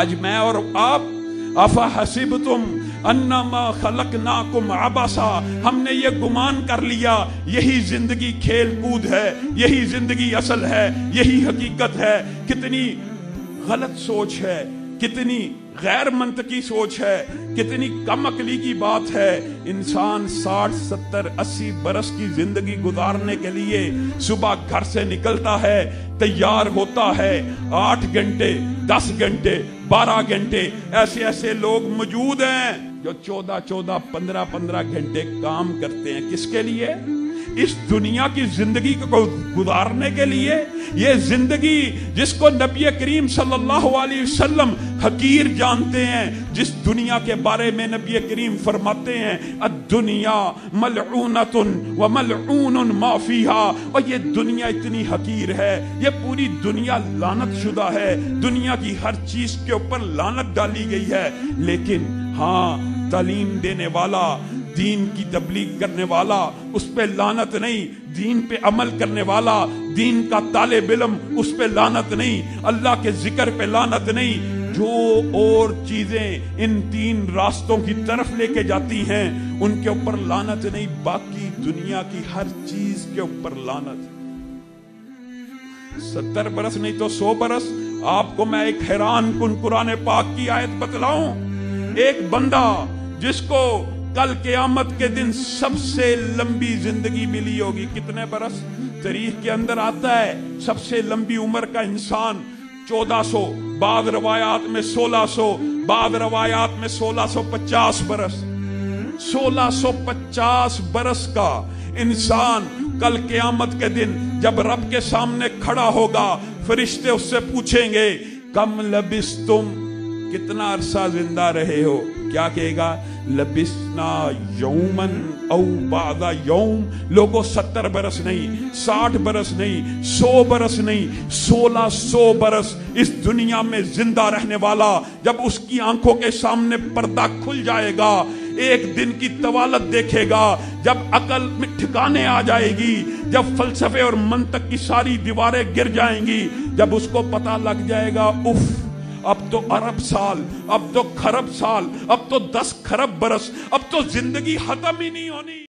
आज मैं और आप अफा हसिबतुम अन्नमा खलकनाकुम अबसा, हमने ये गुमान कर लिया यही जिंदगी खेल कूद है, यही जिंदगी असल है, यही हकीकत है। कितनी गलत सोच है, कितनी गैर मंतकी सोच है, कितनी कम अकली की बात है। इंसान 60, 70, 80 बरस की जिंदगी गुजारने के लिए सुबह घर से निकलता है, तैयार होता है, 8 घंटे, 10 घंटे, 12 घंटे, ऐसे ऐसे लोग मौजूद हैं जो 14, 15 घंटे काम करते हैं। किसके लिए? इस दुनिया की जिंदगी को गुजारने के लिए। ये जिंदगी जिसको नबी करीम सल्लल्लाहु अलैहि वसल्लम हकीर जानते हैं, जिस दुनिया के बारे में नबी करीम फरमाते हैं अद्दुनिया मलऊनतुन व मलऊनुन मा फीहा, और ये दुनिया इतनी हकीर है, ये पूरी दुनिया लानत शुदा है, दुनिया की हर चीज के ऊपर लानत डाली गई है। लेकिन हाँ, तालीम देने वाला, दीन की तबलीग करने वाला, उस पे लानत नहीं। दीन पे अमल करने वाला, दीन का तालिब इल्म, उस पे लानत नहीं। अल्लाह के जिक्र पे लानत नहीं। जो और चीजें इन 3 रास्तों की तरफ लेके जाती हैं उनके ऊपर लानत नहीं, बाकी दुनिया की हर चीज के ऊपर लानत। 70 बरस नहीं तो 100 बरस। आपको मैं एक हैरान कुन कुरान पाक की आयत बतलाऊं। एक बंदा जिसको कल क़यामत के दिन सबसे लंबी जिंदगी मिली होगी, कितने बरस? तारीख के अंदर आता है सबसे लंबी उम्र का इंसान 1400, बाद रवायात में 1600, बाद रवायात में 1650 बरस। 1650 बरस का इंसान कल क़यामत के दिन जब रब के सामने खड़ा होगा, फरिश्ते उससे पूछेंगे कम लबिस्तुम, कितना अरसा जिंदा रहे हो? क्या कहेगा? लबिस्ना यौमन औ बादा यौम। लोगों 70 बरस नहीं, 60 बरस नहीं, 100 बरस नहीं, 1600 बरस इस दुनिया में जिंदा रहने वाला, जब उसकी आंखों के सामने पर्दा खुल जाएगा, एक दिन की तवालत देखेगा, जब अकल में ठिकाने आ जाएगी, जब फलसफे और मंतक की सारी दीवारें गिर जाएंगी, जब उसको पता लग जाएगा उफ, अब तो अरब साल, अब तो खरब साल, अब तो 10 खरब बरस, अब तो जिंदगी खत्म ही नहीं होनी।